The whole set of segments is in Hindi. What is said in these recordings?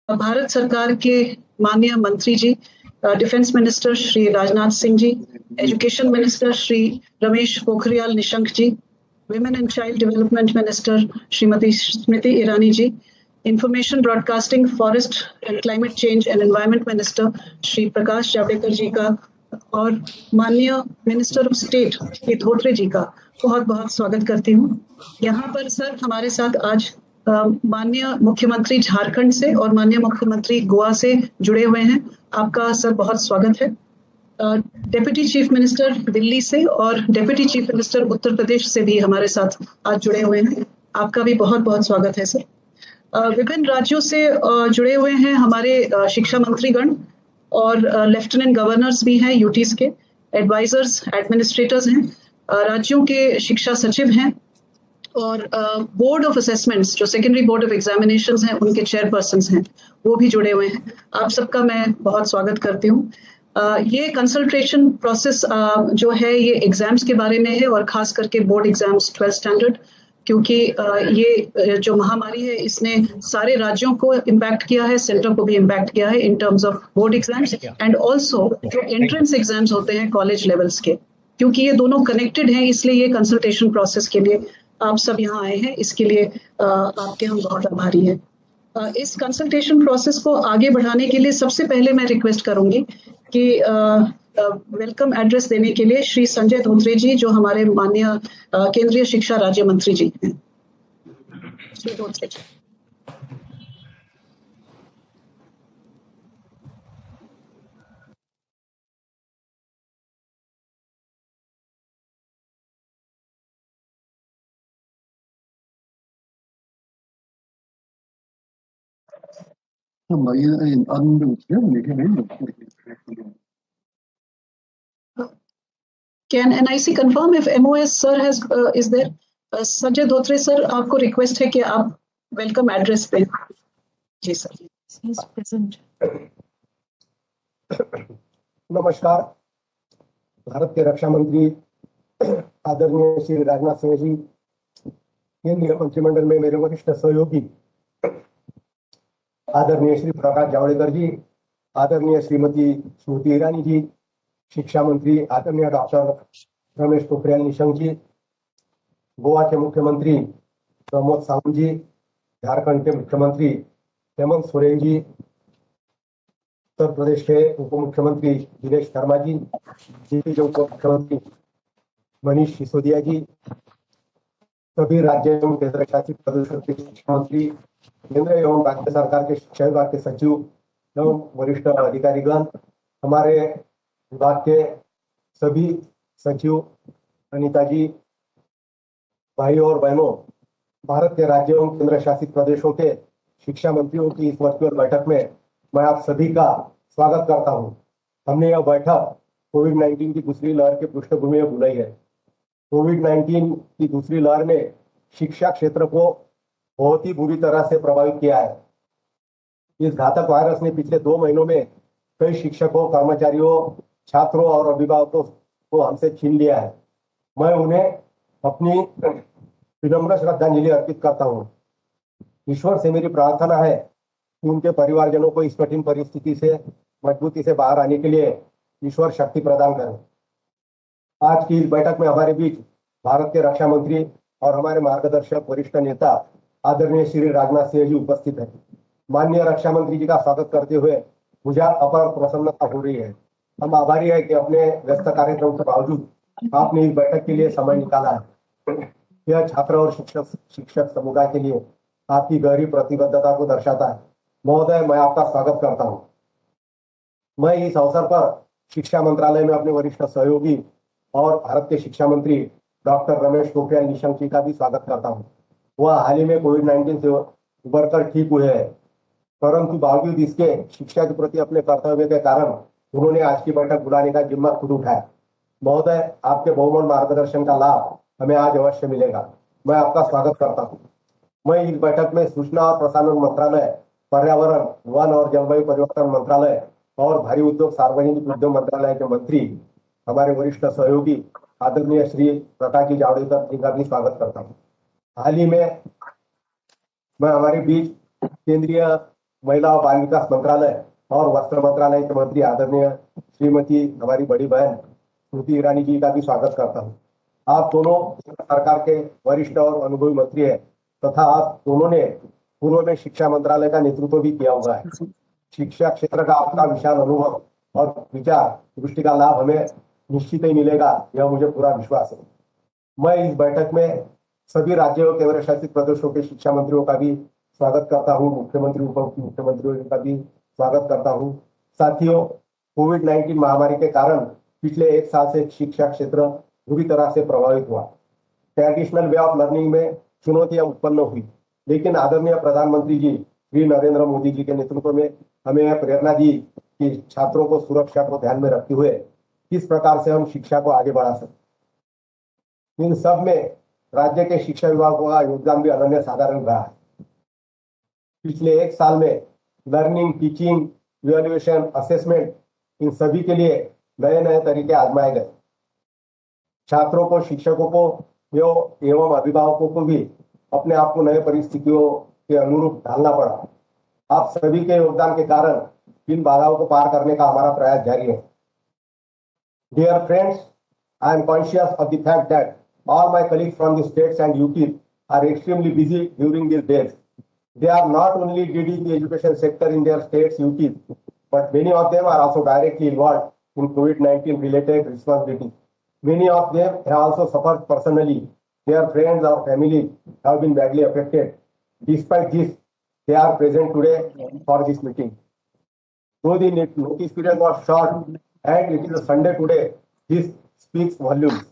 भारत सरकार के माननीय मंत्री जी, defence minister Shri Rajnath Singh ji, education minister Shri Ramesh Pokhriyal Nishank ji, women and child development minister Shrimati Smriti Irani ji, information broadcasting, forest and climate change and environment minister Shri Prakash Javadekar ji का और माननीय minister of state Shri Dhotre ji का बहुत बहुत स्वागत करती हूँ। यहाँ पर सर हमारे साथ आज माननीय मुख्यमंत्री झारखंड से और माननीय मुख्यमंत्री गोवा से जुड़े हुए हैं। आपका सर बहुत स्वागत है। डेप्यूटी चीफ मिनिस्टर दिल्ली से और deputy chief minister Uttar Pradesh से भी हमारे साथ आज जुड़े हुए हैं। आपका भी बहुत बहुत स्वागत है सर। विभिन्न राज्यों से जुड़े हुए हैं हमारे शिक्षा मंत्रीगण और लेफ्टिनेंट गवर्नर्स भी हैं, यूटीज के एडवाइजर्स, एडमिनिस्ट्रेटर्स हैं, राज्यों के शिक्षा सचिव हैं और बोर्ड ऑफ असेसमेंट्स जो सेकेंडरी बोर्ड ऑफ एग्जामिनेशंस हैं उनके चेयरपर्सन्स हैं, वो भी जुड़े हुए हैं। आप सबका मैं बहुत स्वागत करती हूँ। ये कंसल्टेशन प्रोसेस जो है ये एग्जाम्स के बारे में है और खास करके बोर्ड एग्जाम्स 12th स्टैंडर्ड, क्योंकि ये जो महामारी है इसने सारे राज्यों को इम्पैक्ट किया है, सेंटर को भी इम्पैक्ट किया है in terms of board exams and also जो एंट्रेंस एग्जाम्स होते हैं कॉलेज लेवल्स के, क्योंकि ये दोनों कनेक्टेड हैं, इसलिए ये कंसल्टेशन प्रोसेस के लिए आप सब यहाँ आए हैं। इसके लिए आपके हम बहुत आभारी हैं। इस कंसल्टेशन प्रोसेस को आगे बढ़ाने के लिए सबसे पहले मैं रिक्वेस्ट करूंगी कि वेलकम एड्रेस देने के लिए श्री संजय धोत्रे जी, जो हमारे माननीय केंद्रीय शिक्षा राज्य मंत्री जी हैं। श्री धोत्रे जी। Can NIC confirm if MOS sir is there? Sanjay Dhotre sir, आपको रिक्वेस्ट है कि आप वेलकम एड्रेस दें। जी सर। नमस्कार। भारत के रक्षा मंत्री आदरणीय श्री राजनाथ सिंह जी, केंद्रीय मंत्रिमंडल में मेरे वरिष्ठ सहयोगी आदरणीय श्री प्रकाश जावड़ेकर जी, आदरणीय श्रीमती स्मृति ईरानी जी, शिक्षा मंत्री आदरणीय डॉक्टर रमेश पोखरियाल निशंक जी, गोवा के मुख्यमंत्री प्रमोद सावंत जी, झारखंड के मुख्यमंत्री हेमंत सोरेन जी, उत्तर प्रदेश के उप मुख्यमंत्री दिनेश शर्मा जी, यूपी के उप मुख्यमंत्री मनीष सिसोदिया जी, सभी राज्य एवं केंद्र शासित प्रदेशों के शिक्षा मंत्री, केंद्र एवं राज्य सरकार के शिक्षा विभाग के सचिव एवं वरिष्ठ अधिकारीगण, हमारे विभाग के सभी सचिव, अनिता जी, भाई और बहनों, भारत के राज्य एवं केंद्र शासित प्रदेशों के शिक्षा मंत्रियों की इस वर्चुअल बैठक में मैं आप सभी का स्वागत करता हूं। हमने यह बैठक कोविड-19 की दूसरी लहर के पृष्ठभूमि में बुलाई है। कोविड-19 की दूसरी लहर ने शिक्षा क्षेत्र को बहुत ही बुरी तरह से प्रभावित किया है। इस घातक वायरस ने पिछले 2 महीनों में कई शिक्षकों, कर्मचारियों, छात्रों और अभिभावकों को हमसे छीन लिया है। मैं उन्हें अपनी विनम्र श्रद्धांजलि अर्पित करता हूँ। ईश्वर से मेरी प्रार्थना है कि उनके परिवारजनों को इस कठिन परिस्थिति से मजबूती से बाहर आने के लिए ईश्वर शक्ति प्रदान करें। आज की इस बैठक में हमारे बीच भारत के रक्षा मंत्री और हमारे मार्गदर्शक वरिष्ठ नेता आदरणीय श्री राजनाथ सिंह जी उपस्थित है। माननीय रक्षा मंत्री जी का स्वागत करते हुए मुझे अपार प्रसन्नता हो रही है। हम आभारी है कि अपने व्यस्त कार्यक्रम के बावजूद आपने इस बैठक के लिए समय निकाला है। यह छात्र और शिक्षक समुदाय के लिए आपकी गहरी प्रतिबद्धता को दर्शाता है। महोदय, मैं आपका स्वागत करता हूं। मैं इस अवसर पर शिक्षा मंत्रालय में अपने वरिष्ठ सहयोगी और भारत के शिक्षा मंत्री डॉक्टर रमेश पोखरियाल निशंक जी का भी स्वागत करता हूं। वह हाल ही में कोविड-19 से उबरकर ठीक हुए हैं, परंतु बावजूद इसके शिक्षा के प्रति अपने कर्तव्य के कारण उन्होंने आज की बैठक बुलाने का जिम्मा खुद उठाया। महोदय, आपके बहुमूल्य मार्गदर्शन का लाभ हमें आज अवश्य मिलेगा। मैं आपका स्वागत करता हूँ। मैं इस बैठक में सूचना और प्रसारण मंत्रालय, पर्यावरण, वन और जलवायु परिवर्तन मंत्रालय और भारी उद्योग सार्वजनिक उद्योग मंत्रालय के मंत्री, हमारे वरिष्ठ सहयोगी आदरणीय श्री प्रकाश जी जावड़ेकर जी का भी स्वागत करता हूँ। हाल ही में मैं हमारे बीच केंद्रीय महिला और बाल विकास मंत्रालय और वस्त्र मंत्रालय के मंत्री आदरणीय श्रीमती हमारी बड़ी बहन स्मृति ईरानी जी का भी स्वागत करता हूँ। आप दोनों सरकार के वरिष्ठ और अनुभवी मंत्री हैं तथा आप दोनों ने पूर्व में शिक्षा मंत्रालय का नेतृत्व भी किया हुआ है। शिक्षा क्षेत्र का आपका विशाल अनुभव और विचार दृष्टि का लाभ हमें निश्चित ही मिलेगा, यह मुझे पूरा विश्वास है। मैं इस बैठक में सभी राज्यों और केंद्र शासित प्रदेशों के शिक्षा मंत्रियों का भी स्वागत करता हूँ, मुख्यमंत्री उप मुख्यमंत्रियों का भी स्वागत करता हूँ। साथियों, कोविड-19 महामारी के कारण पिछले एक साल से शिक्षा क्षेत्र बुरी तरह से प्रभावित हुआ। ट्रेडिशनल वे ऑफ लर्निंग में चुनौतियां उत्पन्न हुई, लेकिन आदरणीय प्रधानमंत्री जी श्री नरेंद्र मोदी जी के नेतृत्व में हमें यह प्रेरणा दी कि छात्रों को सुरक्षा को ध्यान में रखते हुए किस प्रकार से हम शिक्षा को आगे बढ़ा सकते। इन सब में राज्य के शिक्षा विभाग का योगदान भी अनन्य साधारण रहा है। पिछले एक साल में लर्निंग, टीचिंग, इवैल्यूएशन, असेसमेंट, इन सभी के लिए नए नए तरीके आजमाए गए। छात्रों को, शिक्षकों को एवं अभिभावकों को भी अपने आप को नए परिस्थितियों के अनुरूप ढालना पड़ा। आप सभी के योगदान के कारण इन बाधाओं को पार करने का हमारा प्रयास जारी है। Dear friends, I am conscious of the fact that all my colleagues from the states and UTs are extremely busy during these days. They are not only leading the education sector in their states, UTs, but many of them are also directly involved in COVID-19 related responsibilities. Many of them have also suffered personally. Their friends or families have been badly affected. Despite this, they are present today for this meeting. Though the notice period was short and it is a Sunday today, this speaks volumes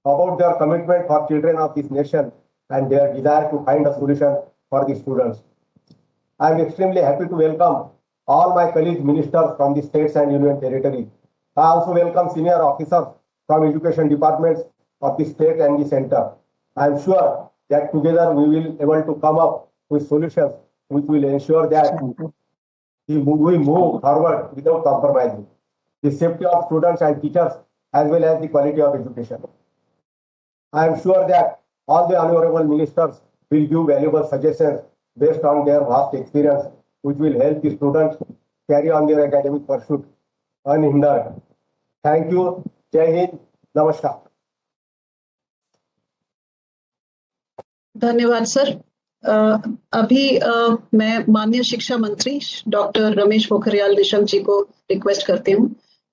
about their commitment for children of this nation and their desire to find a solution for the students. I am extremely happy to welcome all my colleague ministers from the states and union territories. I also welcome senior officers from education departments of the state and the center. I am sure that together we will be able to come up with solutions which will ensure that we move forward without compromising the safety of students and teachers as well as the quality of education. I am sure that all the honorable ministers will give valuable suggestions based on their vast experience, which will help the students carry on their academic pursuit unhindered. Thank you. Jai Hind. Namaskar. धन्यवाद सर। अभी मैं माननीय शिक्षा मंत्री डॉक्टर रमेश पोखरियाल निशंक जी को रिक्वेस्ट करती हूँ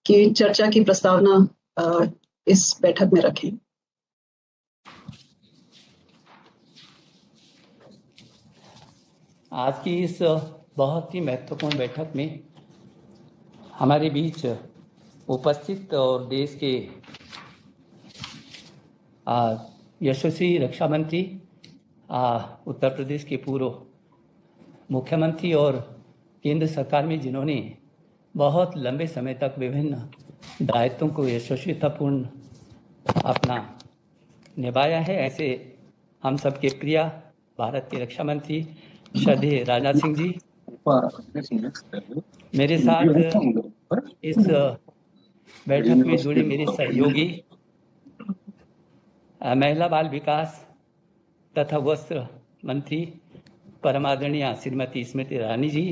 कि चर्चा की प्रस्तावना इस बैठक में रखें। आज की इस बहुत ही महत्वपूर्ण बैठक में हमारे बीच उपस्थित और देश के यशस्वी रक्षा मंत्री, उत्तर प्रदेश के पूर्व मुख्यमंत्री और केंद्र सरकार में जिन्होंने बहुत लंबे समय तक विभिन्न दायित्वों को यशस्वीतापूर्ण अपना निभाया है, ऐसे हम सबके प्रिय भारत के रक्षा मंत्री श्रद्धेय राजनाथ सिंह जी, मेरे साथ इस बैठक में जुड़े मेरे सहयोगी महिला बाल विकास तथा वस्त्र मंत्री परम आदरणीय श्रीमती स्मृति ईरानी जी,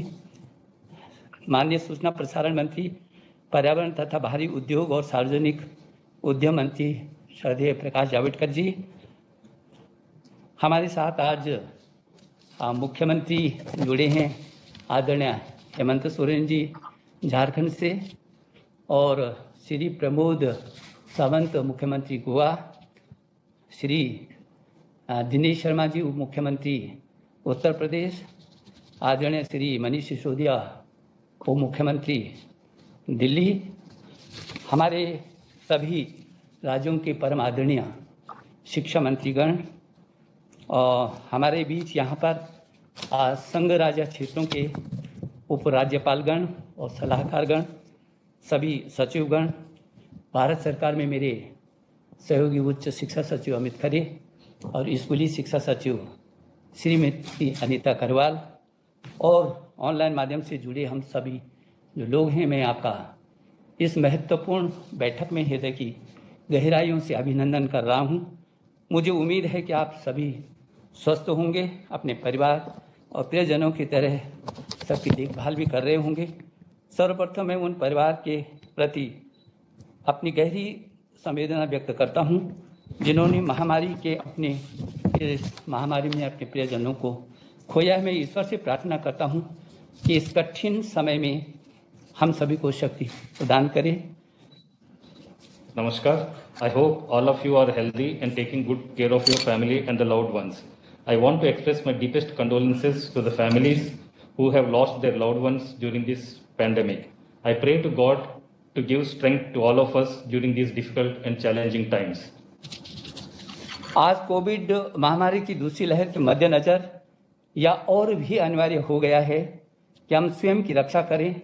माननीय सूचना प्रसारण मंत्री, पर्यावरण तथा भारी उद्योग और सार्वजनिक उद्यम मंत्री श्रद्धेय प्रकाश जावड़ेकर जी, हमारे साथ आज मुख्यमंत्री जुड़े हैं आदरणीय हेमंत सोरेन जी झारखंड से, और श्री प्रमोद सावंत मुख्यमंत्री गोवा, श्री दिनेश शर्मा जी उप मुख्यमंत्री उत्तर प्रदेश, आदरणीय श्री मनीष सिसोदिया उप मुख्यमंत्री दिल्ली, हमारे सभी राज्यों के परम आदरणीय शिक्षा मंत्रीगण, और हमारे बीच यहाँ पर संघ राज्य क्षेत्रों के उप राज्यपालगण और सलाहकारगण, सभी सचिवगण, भारत सरकार में मेरे सहयोगी उच्च शिक्षा सचिव अमित खरे और स्कूली शिक्षा सचिव श्रीमती अनीता करवाल, और ऑनलाइन माध्यम से जुड़े हम सभी जो लोग हैं, मैं आपका इस महत्वपूर्ण बैठक में हृदय की गहराइयों से अभिनंदन कर रहा हूं। मुझे उम्मीद है कि आप सभी स्वस्थ होंगे, अपने परिवार और प्रियजनों की तरह सबकी देखभाल भी कर रहे होंगे। सर्वप्रथम मैं उन परिवार के प्रति अपनी गहरी संवेदना व्यक्त करता हूं जिन्होंने इस महामारी में अपने प्रियजनों को खोया है। मैं ईश्वर से प्रार्थना करता हूं कि इस कठिन समय में हम सभी को शक्ति प्रदान करें। Namaskar. I hope all of you are healthy and taking good care of your family and the loved ones. I want to express my deepest condolences to the families who have lost their loved ones during this pandemic. I pray to God to give strength to all of us during these difficult and challenging times. आज कोविड महामारी की दूसरी लहर के मद्देनजर यह और भी अनिवार्य हो गया है कि हम स्वयं की रक्षा करें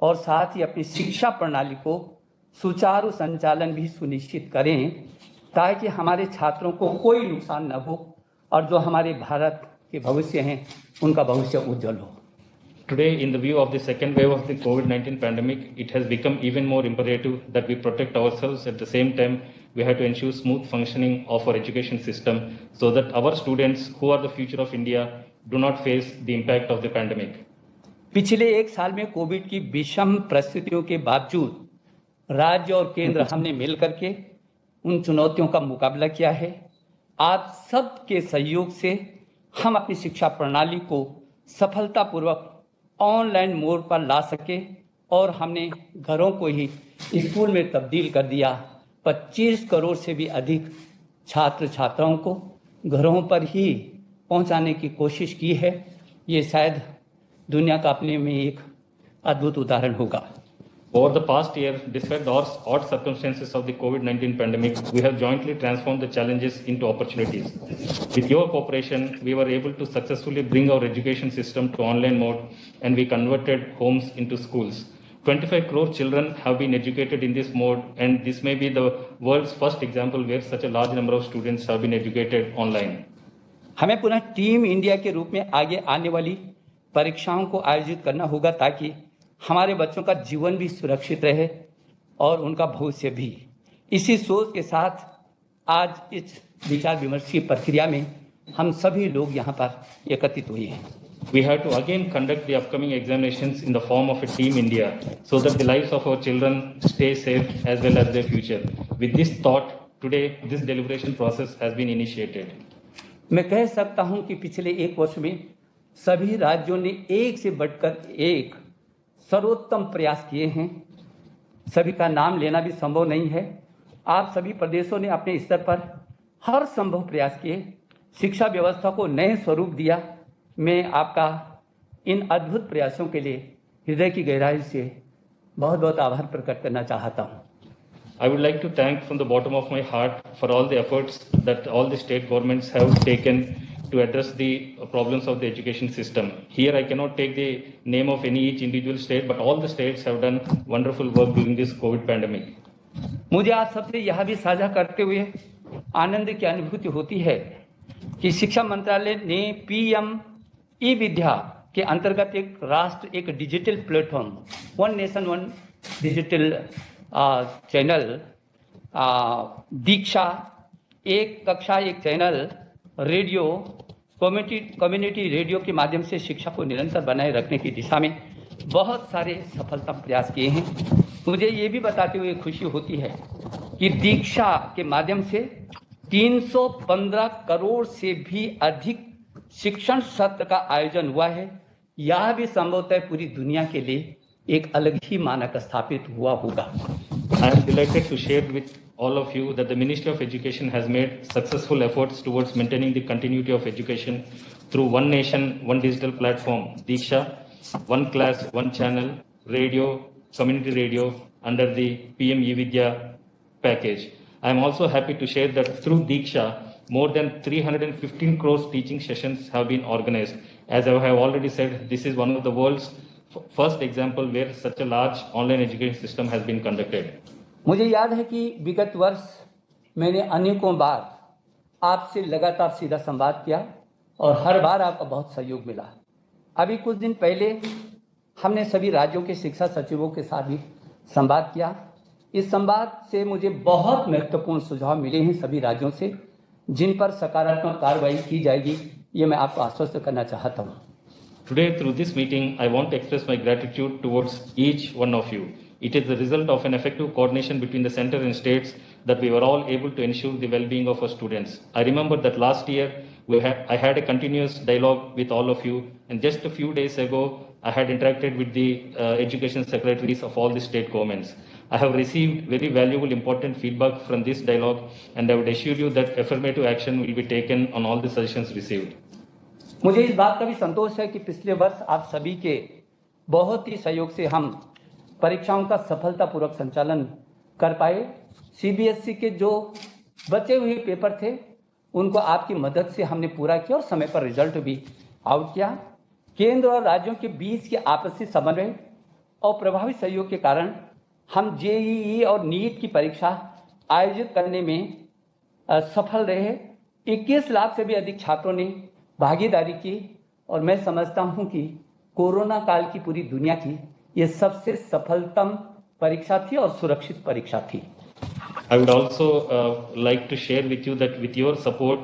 और साथ ही अपनी शिक्षा प्रणाली को सुचारू संचालन भी सुनिश्चित करें ताकि हमारे छात्रों को कोई नुकसान न हो और जो हमारे भारत के भविष्य हैं उनका भविष्य उज्जवल हो। Today, in the view of the second wave of the COVID-19 pandemic, it has become even more imperative that we protect ourselves. At the same time, we have to ensure smooth functioning of our education system so that our students, who are the future of India, do not face the impact of the pandemic. पिछले एक साल में कोविड की विषम परिस्थितियों के बावजूद राज्य और केंद्र हमने मिल करके उन चुनौतियों का मुकाबला किया है। आप सबके सहयोग से हम अपनी शिक्षा प्रणाली को सफलतापूर्वक ऑनलाइन मोड पर ला सके और हमने घरों को ही स्कूल में तब्दील कर दिया। 25 करोड़ से भी अधिक छात्र छात्राओं को घरों पर ही पहुंचाने की कोशिश की है। ये शायद दुनिया का अपने में एक अद्भुत उदाहरण होगा। Over the past year, despite the odd circumstances of the COVID-19 pandemic, we have jointly transformed the challenges into opportunities. With your cooperation, we were able to successfully bring our education system to online mode and we converted homes into schools. 25 crore children have been educated in this mode and this may be the world's first example where such a large number of students have been educated online. हमें पुनः टीम इंडिया के रूप में आगे आने वाली परीक्षाओं को आयोजित करना होगा ताकि हमारे बच्चों का जीवन भी सुरक्षित रहे और उनका भविष्य भी। इसी सोच के साथ आज इस विचार विमर्श की प्रक्रिया में हम सभी लोग यहाँ पर एकत्रित हुए हैं। We have to again conduct the upcoming examinations in the form of a team India so that the lives of our children stay safe as well as their future. With this thought, today this deliberation process has been initiated. मैं कह सकता हूँ कि पिछले एक वर्ष में सभी राज्यों ने एक से बढ़कर एक सर्वोत्तम प्रयास किए हैं। सभी का नाम लेना भी संभव नहीं है। आप सभी प्रदेशों ने अपने स्तर पर हर संभव प्रयास किए, शिक्षा व्यवस्था को नए स्वरूप दिया। मैं आपका इन अद्भुत प्रयासों के लिए हृदय की गहराई से बहुत बहुत आभार प्रकट करना चाहता हूँ। I would like to thank from the bottom of my heart for all the efforts that all the state governments have taken to address the problems of the education system. Here I cannot take the name of each individual state, but all the states have done wonderful work during this COVID pandemic. मुझे आप सबसे यह भी साझा करते हुए आनंद की अनुभूति होती है कि शिक्षा मंत्रालय ने PM ई-विद्या के अंतर्गत एक digital platform one nation one digital channel Diksha, एक कक्षा एक चैनल रेडियो, कम्युनिटी रेडियो के माध्यम से शिक्षा को निरंतर बनाए रखने की दिशा में बहुत सारे सफलता प्रयास किए हैं। मुझे ये भी बताते हुए खुशी होती है कि दीक्षा के माध्यम से 315 करोड़ से भी अधिक शिक्षण सत्र का आयोजन हुआ है। यह भी संभवतः पूरी दुनिया के लिए एक अलग ही मानक स्थापित हुआ होगा। I am delighted to share with all of you that the Ministry of Education has made successful efforts towards maintaining the continuity of education through One Nation, One Digital Platform, Diksha, One Class, One Channel, Radio, Community Radio under the PM E-Vidya package. I am also happy to share that through Diksha, more than 315 crores teaching sessions have been organized. As I have already said, this is one of the world's first example where such a large online education system has been conducted. मुझे याद है कि विगत वर्ष मैंने अनेकों बार आपसे लगातार सीधा संवाद किया और हर बार आपका बहुत सहयोग मिला। अभी कुछ दिन पहले हमने सभी राज्यों के शिक्षा सचिवों के साथ भी संवाद किया। इस संवाद से मुझे बहुत महत्वपूर्ण सुझाव मिले हैं सभी राज्यों से, जिन पर सकारात्मक कार्रवाई की जाएगी, ये मैं आपको आश्वस्त करना चाहता हूँ। Today, through this meeting, I want to express my gratitude towards each one of you. It is the result of an effective coordination between the center and states that we were all able to ensure the well-being of our students. I remember that last year, I had a continuous dialogue with all of you, and just a few days ago, I had interacted with the education secretaries of all the state governments. I have received very valuable, important feedback from this dialogue, and I would assure you that affirmative action will be taken on all the suggestions received. मुझे इस बात का भी संतोष है कि पिछले वर्ष आप सभी के बहुत ही सहयोग से हम परीक्षाओं का सफलतापूर्वक संचालन कर पाए। सीबीएसई के जो बचे हुए पेपर थे उनको आपकी मदद से हमने पूरा किया और समय पर रिजल्ट भी आउट किया। केंद्र और राज्यों के बीच के आपसी समन्वय और प्रभावी सहयोग के कारण हम जेईई और नीट की परीक्षा आयोजित करने में सफल रहे। 21 लाख से भी अधिक छात्रों ने भागीदारी की और मैं समझता हूं कि कोरोना काल की पूरी दुनिया की ये सबसे सफलतम परीक्षा थी और सुरक्षित परीक्षा थी। I would also like to share with you that with your support,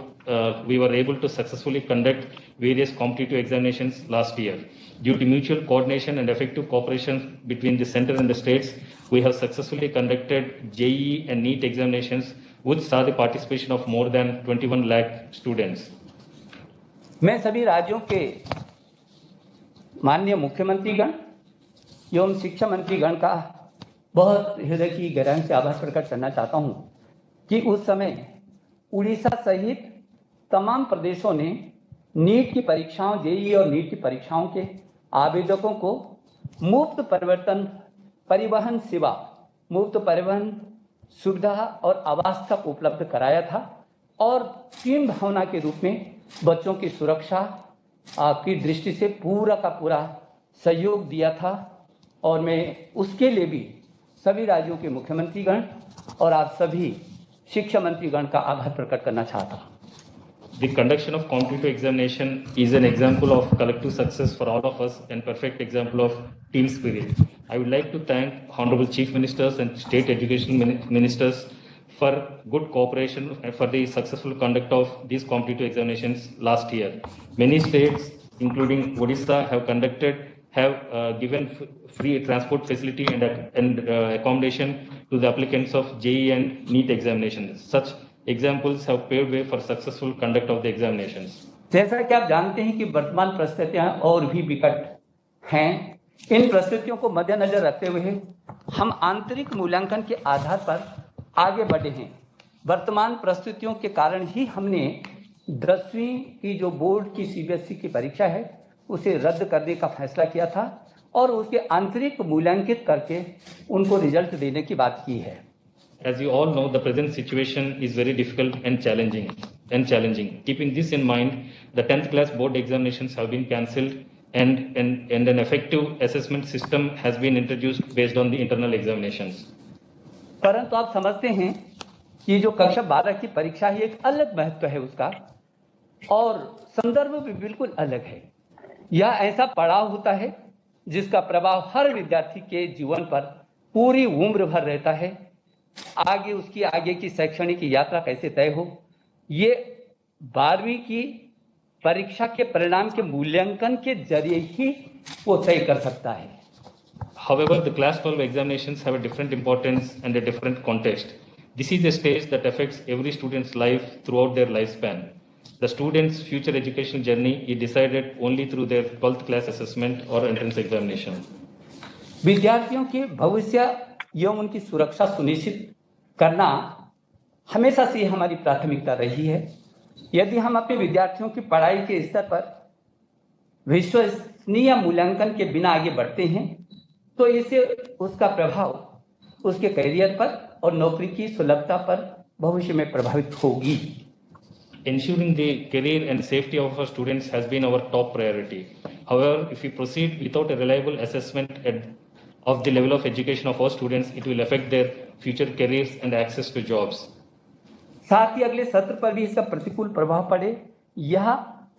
we were able to successfully conduct various competitive examinations last year. Due to mutual coordination and effective cooperation between the center and the states, we have successfully conducted JEE and NEET examinations, which saw the participation of more than 21 lakh students. मैं सभी राज्यों के माननीय मुख्यमंत्रीगण एवं शिक्षा मंत्रीगण का बहुत हृदय की गहराई से आभार प्रकट करना चाहता हूं कि उस समय उड़ीसा सहित तमाम प्रदेशों ने नीट की परीक्षाओं, जेईई और नीट की परीक्षाओं के आवेदकों को मुफ्त परिवहन सेवा, मुफ्त परिवहन सुविधा और आवास तक उपलब्ध कराया था और टीम भावना के रूप में बच्चों की सुरक्षा की दृष्टि से पूरा का पूरा सहयोग दिया था और मैं उसके लिए भी सभी राज्यों के मुख्यमंत्रीगण और आप सभी शिक्षा मंत्रीगण का आभार प्रकट करना चाहता हूं। The conduction of competitive examination is an example of collective success for all of us and perfect example of team spirit. I would like to thank Honorable Chief Ministers and State Education Ministers for good cooperation and for the successful conduct of these competitive examinations last year. Many states, including Odisha, have given free transport facility and accommodation to the applicants of JEE and NEET examinations. Such examples have paved way for successful conduct of the examinations. जैसा कि आप जानते हैं कि वर्तमान परिस्थितियां और भी विकट हैं, इन परिस्थितियों को मद्देनजर रखते हुए हम आंतरिक मूल्यांकन के आधार पर आगे बढ़े हैं। वर्तमान परिस्थितियों के कारण ही हमने 10वीं की जो बोर्ड की सीबीएसई की परीक्षा है उसे रद्द करने का फैसला किया था और उसके आंतरिक मूल्यांकित करके उनको रिजल्ट देने की बात की है। As you all know, the present situation is very difficult and challenging. Keeping this in mind, the 10th class board examinations have been cancelled and an effective assessment system has been introduced based on the internal examinations. परंतु आप समझते हैं कि जो कक्षा 12 की परीक्षा है एक अलग महत्व है उसका और संदर्भ भी बिल्कुल अलग है। यह ऐसा पड़ाव होता है जिसका प्रभाव हर विद्यार्थी के जीवन पर पूरी उम्र भर रहता है। उसकी आगे की शैक्षणिक यात्रा कैसे तय हो, ये 12वीं की परीक्षा के परिणाम के मूल्यांकन के जरिए ही वो तय कर सकता है। However, the class 12 examinations have a different importance and a different context. This is a stage that affects every student's life throughout their lifespan. The student's future educational journey is decided only through their 12th class assessment or entrance examination. विद्यार्थियों के भविष्य एवं उनकी सुरक्षा सुनिश्चित करना हमेशा से हमारी प्राथमिकता रही है। यदि हम अपने विद्यार्थियों की पढ़ाई के स्तर पर विश्वसनीय मूल्यांकन के बिना आगे बढ़ते हैं तो इससे उसका प्रभाव उसके करियर पर और नौकरी की सुलभता पर भविष्य में प्रभावित होगी। Ensuring the career and safety of our students has been our top priority. However, if we proceed without a reliable assessment of the level of education of our students, it will affect their future careers and access to jobs. साथ ही अगले सत्र पर भी इसका प्रतिकूल प्रभाव पड़े, यह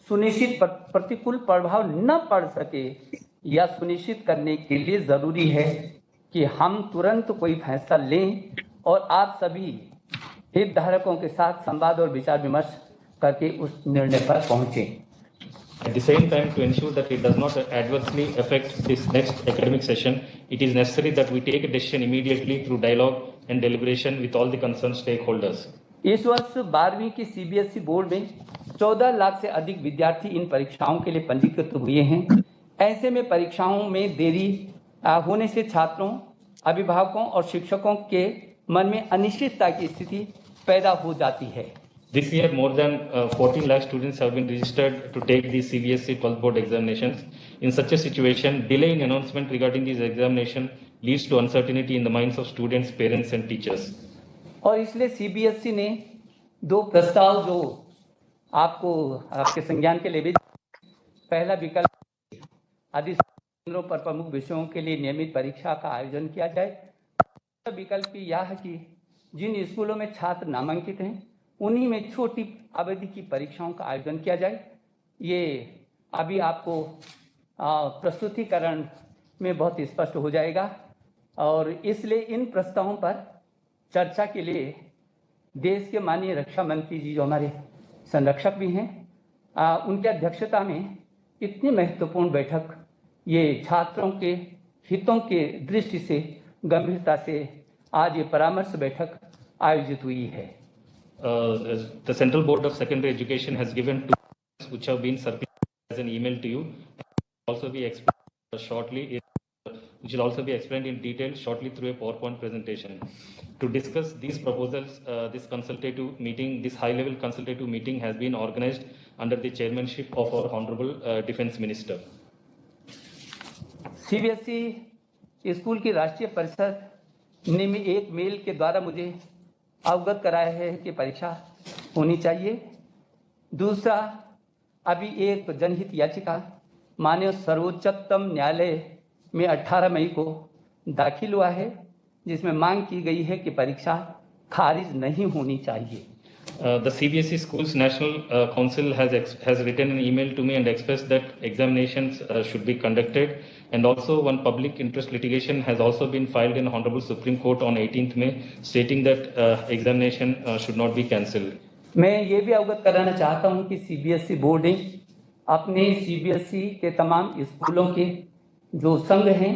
सुनिश्चित प्रतिकूल प्रभाव न पड़ सके यह सुनिश्चित करने के लिए जरूरी है कि हम तुरंत कोई फैसला लें और आप सभी हितधारकों के साथ संवाद और विचार विमर्श करके उस निर्णय पर पहुंचे। At the same time, to ensure that it does not adversely affect this next academic session, it is necessary that we take a decision immediately through dialogue and deliberation with all the concerned stakeholders. इस वर्ष 12वीं की सीबीएसई बोर्ड में 14 लाख से अधिक विद्यार्थी इन परीक्षाओं के लिए पंजीकृत हुए हैं। ऐसे में परीक्षाओं में देरी होने से छात्रों, अभिभावकों और शिक्षकों के मन में अनिश्चितता की स्थिति पैदा हो जाती है। This year, more than 14 lakh students have been registered to take the CBSE 12th board examinations. In such a situation, delay in announcement regarding these examinations leads to uncertainty in the minds of students, parents, and teachers. और इसलिए सीबीएसई ने 2 प्रस्ताव जो आपको आपके संज्ञान के लिए भेजे। पहला विकल्प अधिक केंद्रों पर प्रमुख विषयों के लिए नियमित परीक्षा का आयोजन किया जाए। दूसरा विकल्प यह है कि जिन स्कूलों में छात्र नामांकित हैं उन्हीं में छोटी अवधि की परीक्षाओं का आयोजन किया जाए। ये अभी आपको प्रस्तुतिकरण में बहुत स्पष्ट हो जाएगा और इसलिए इन प्रस्तावों पर चर्चा के लिए देश के माननीय रक्षा मंत्री जी जो हमारे संरक्षक भी हैं, उनकी अध्यक्षता में इतनी महत्वपूर्ण बैठक ये छात्रों के हितों के दृष्टि से गंभीरता से आज ये परामर्श बैठक आयोजित हुई है। The Central Board of Secondary Education has given 2 which have been circulated as an email to you. Also be explained shortly. Which will also be explained in detail shortly through a PowerPoint presentation. To discuss these proposals, this high-level consultative meeting has been organized under the chairmanship of our Honorable Defence Minister. CBSE school की राष्ट्रीय परिषद ने एक मेल के द्वारा मुझे अवगत कराया है कि परीक्षा होनी चाहिए। दूसरा, अभी एक जनहित याचिका माननीय सर्वोच्चतम न्यायालय में 18 मई को दाखिल हुआ है, जिसमें मांग की गई है कि परीक्षा खारिज नहीं होनी चाहिए। The CBSE Schools National Council has written an email to me and expressed that examinations should be conducted, and also one public interest litigation has also been filed in Honorable Supreme Court on 18th May, stating that examination should not be cancelled. मैं ये भी अवगत कराना चाहता हूँ कि सीबीएसई बोर्ड ने अपने सीबीएसई के तमाम स्कूलों के जो संघ हैं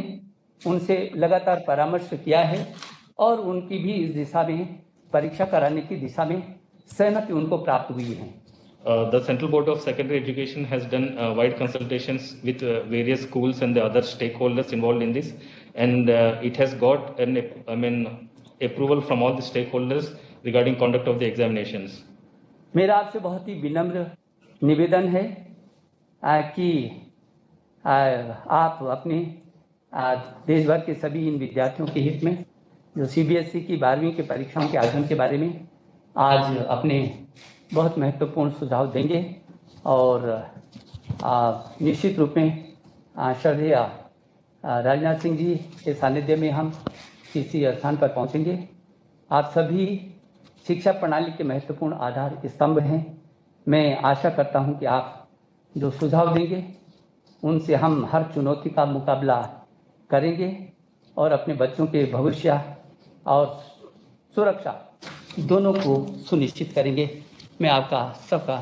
उनसे लगातार परामर्श किया है और उनकी भी इस दिशा में परीक्षा कराने की दिशा में सहमति उनको प्राप्त हुई है। The Central Board of Secondary Education has done wide consultations with various schools and the other stakeholders involved in this, and it has got approval from all the stakeholders regarding conduct of the examinations. मेरा आपसे बहुत ही विनम्र निवेदन है कि आप अपने देश भर के सभी इन विद्यार्थियों के हित में जो सीबीएसई की 12वीं के परीक्षाओं के आयोजन के बारे में आज अपने बहुत महत्वपूर्ण सुझाव देंगे और निश्चित रूप में श्रद्धेय राजनाथ सिंह जी के सानिध्य में हम किसी स्थान पर पहुंचेंगे। आप सभी शिक्षा प्रणाली के महत्वपूर्ण आधार स्तंभ हैं। मैं आशा करता हूं कि आप जो सुझाव देंगे उनसे हम हर चुनौती का मुकाबला करेंगे और अपने बच्चों के भविष्य और सुरक्षा दोनों को सुनिश्चित करेंगे। मैं आपका सबका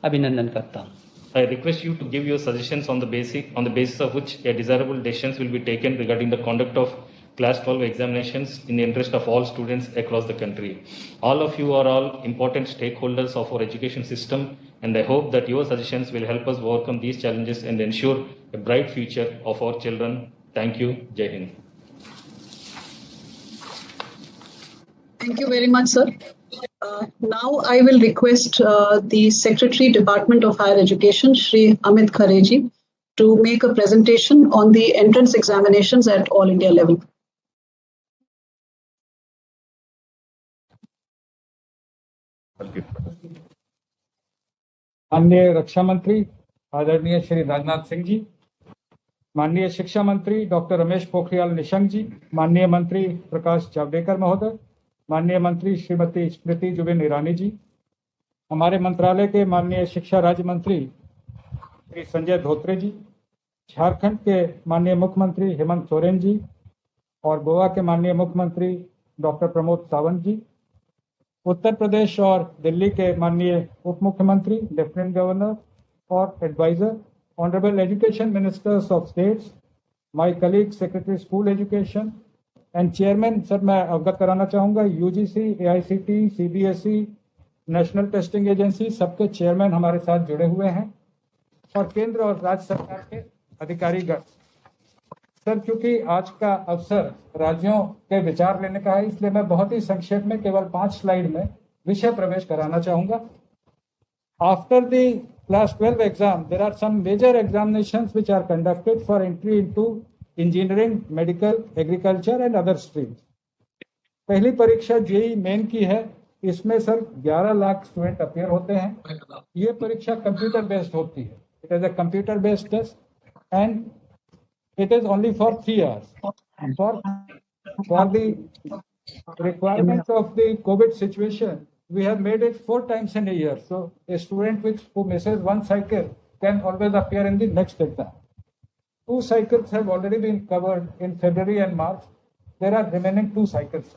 अभिनंदन करता हूं। I request you to give your suggestions on the basis of which a desirable decisions will be taken regarding the conduct of Class 12 examinations in the interest of all students across the country. All of you are all important stakeholders of our education system, and I hope that your suggestions will help us overcome these challenges and ensure a bright future of our children. Thank you. Jai Hind. Thank you very much, sir. Now I will request the Secretary, Department of Higher Education, Shri Amit Khareji, to make a presentation on the entrance examinations at all India level. माननीय रक्षा मंत्री आदरणीय श्री राजनाथ सिंह जी, माननीय शिक्षा मंत्री डॉक्टर रमेश पोखरियाल निशंक जी, माननीय मंत्री प्रकाश जावड़ेकर महोदय, माननीय मंत्री श्रीमती स्मृति जुबिन ईरानी जी, हमारे मंत्रालय के माननीय शिक्षा राज्य मंत्री श्री संजय धोत्रे जी, झारखंड के माननीय मुख्यमंत्री हेमंत सोरेन जी और गोवा के माननीय मुख्यमंत्री डॉक्टर प्रमोद सावंत जी, उत्तर प्रदेश और दिल्ली के माननीय उप मुख्यमंत्री, lieutenant governor or advisor, Honorable Education Ministers of States, my colleague Secretary School Education, and Chairman, sir मैं अवगत कराना चाहूँगा UGC, AICT, CBSE, national testing agency सबके चेयरमैन हमारे साथ जुड़े हुए हैं और केंद्र और राज्य सरकार के अधिकारीगण। सर क्योंकि आज का अवसर राज्यों के विचार लेने का है, इसलिए मैं बहुत ही संक्षेप में केवल 5 स्लाइड में विषय प्रवेश कराना चाहूँगा। After the class 12 exam there are some major examinations which are conducted for entry into engineering, medical, agriculture and other streams. पहली परीक्षा जेईई मेन की है। इसमें सर 11 लाख स्टूडेंट अपियर होते हैं। ये परीक्षा कंप्यूटर बेस्ड होती है। It is a computer based test and it is only for 3 hours. For the requirements of the COVID situation, we have made it 4 times in a year. So a student who misses one cycle can always appear in the next exam. 2 cycles have already been covered in February and March. There are remaining 2 cycles.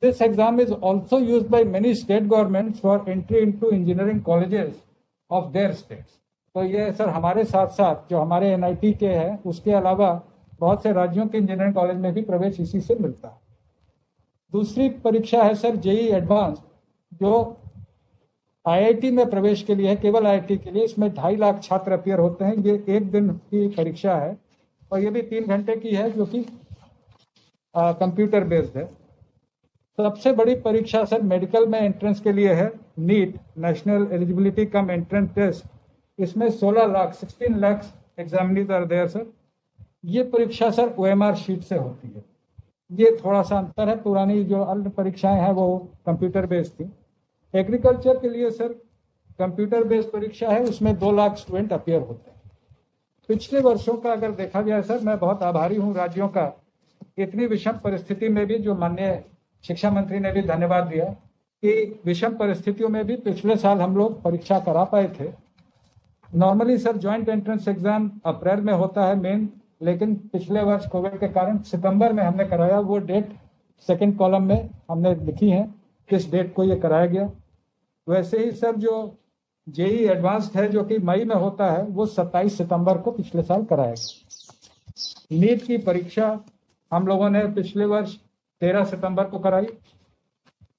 This exam is also used by many state governments for entry into engineering colleges of their states. तो ये सर हमारे साथ साथ जो हमारे NIT के हैं उसके अलावा बहुत से राज्यों के इंजीनियरिंग कॉलेज में भी प्रवेश इसी से मिलता है। दूसरी परीक्षा है सर जेईई एडवांस, जो IIT में प्रवेश के लिए है, केवल IIT के लिए। इसमें 2.5 लाख छात्र अपियर होते हैं। ये 1 दिन की परीक्षा है और ये भी 3 घंटे की है, जो कि कंप्यूटर बेस्ड है। सबसे बड़ी परीक्षा सर मेडिकल में एंट्रेंस के लिए है, NEET, national eligibility cum entrance test. इसमें 16 lakh examinees are there sir. ये परीक्षा सर OMR शीट से होती है। ये थोड़ा सा अंतर है, पुरानी जो अन्य परीक्षाएं हैं वो कंप्यूटर बेस्ड थी। एग्रीकल्चर के लिए सर कंप्यूटर बेस्ड परीक्षा है, उसमें 2 लाख स्टूडेंट अपियर होते हैं। पिछले वर्षों का अगर देखा जाए सर, मैं बहुत आभारी हूँ राज्यों का। इतनी विषम परिस्थिति में भी, जो माननीय शिक्षा मंत्री ने भी धन्यवाद दिया कि विषम परिस्थितियों में भी पिछले साल हम लोग परीक्षा करा पाए थे। Normally sir joint entrance exam April में होता है मेन, लेकिन पिछले वर्ष कोविड के कारण सितंबर में हमने कराया। वो डेट सेकंड कॉलम में हमने लिखी है किस डेट को ये कराया गया। वैसे ही सर जो जेईई एडवांस्ड है जो कि मई में होता है, वो 27 सितंबर को पिछले साल कराया गया। नीट की परीक्षा हम लोगों ने पिछले वर्ष 13 सितंबर को कराई।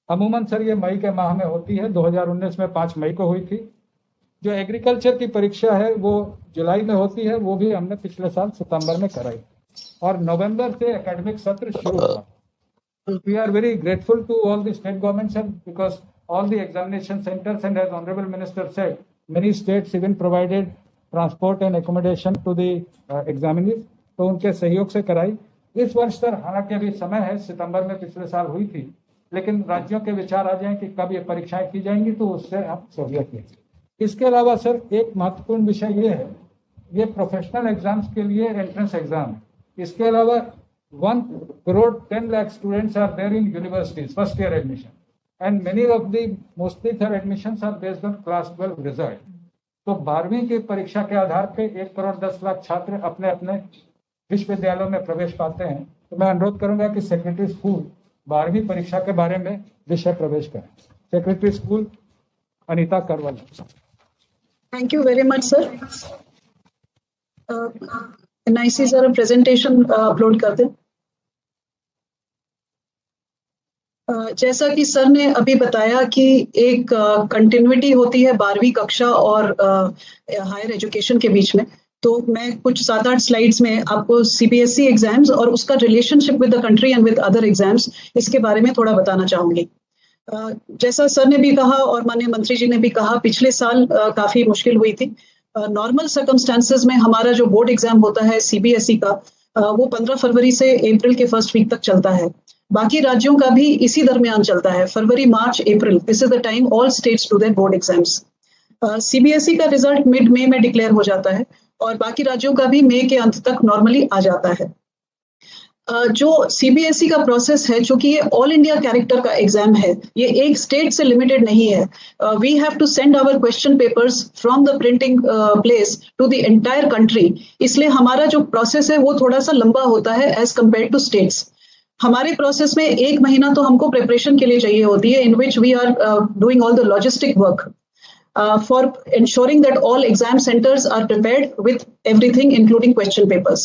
अमूमन सर ये मई के माह में होती है, 2019 में 5 मई को हुई थी। जो एग्रीकल्चर की परीक्षा है वो जुलाई में होती है, वो भी हमने पिछले साल सितंबर में कराई और नवंबर से एकेडमिक सत्र शुरू हुआ। We are very grateful to all the state governments because all the examination centers, and as Honorable Minister said, many states even provided transport and accommodation to the examinees, तो उनके सहयोग से कराई। इस वर्ष सर हालांकि अभी समय है, सितंबर में पिछले साल हुई थी, लेकिन राज्यों के विचार आ जाए कि कब ये परीक्षाएं की जाएंगी तो उससे आप सहूलियत लेंगे। इसके अलावा सर एक महत्वपूर्ण विषय ये है, ये प्रोफेशनल एग्जाम्स के लिए एंट्रेंस एग्जाम है। इसके अलावा 1,10,00,000 students are there in universities first year admission, and many of the mostly sir admissions are based on class 12 result. तो 12वीं की परीक्षा के आधार पे 1,10,00,000 छात्र अपने अपने विश्वविद्यालयों में प्रवेश पाते हैं। तो मैं अनुरोध करूंगा कि सेक्रेटरी स्कूल 12वीं परीक्षा के बारे में विषय प्रवेश करें। सेक्रेटरी स्कूल अनीता करवल। Thank you very much, sir. NIC sir presentation upload कर दें। जैसा कि सर ने अभी बताया कि एक कंटिन्यूटी होती है 12वीं कक्षा और हायर एजुकेशन के बीच में, तो मैं कुछ 7-8 स्लाइड्स में आपको CBSE एग्जाम्स और उसका relationship with the country and with other exams, इसके बारे में थोड़ा बताना चाहूंगी। जैसा सर ने भी कहा और माननीय मंत्री जी ने भी कहा, पिछले साल काफी मुश्किल हुई थी। नॉर्मल सर्कमस्टांसेस में हमारा जो बोर्ड एग्जाम होता है CBSE का, वो 15 फरवरी से अप्रैल के फर्स्ट वीक तक चलता है। बाकी राज्यों का भी इसी दरमियान चलता है, फरवरी, मार्च, अप्रैल। This is the time all states do their board exams. CBSE का रिजल्ट मिड मई में डिक्लेयर हो जाता है और बाकी राज्यों का भी मई के अंत तक नॉर्मली आ जाता है। जो CBSE का प्रोसेस है, चूंकि ये ऑल इंडिया कैरेक्टर का एग्जाम है, ये एक स्टेट से लिमिटेड नहीं है। We have to send our question papers from the printing place to the entire country, इसलिए हमारा जो प्रोसेस है वो थोड़ा सा लंबा होता है एज कम्पेयर टू स्टेट्स। हमारे प्रोसेस में 1 महीना तो हमको प्रिपरेशन के लिए चाहिए होती है, in which we are doing all the logistic work. for ensuring that all exam centers are prepared with everything including question papers.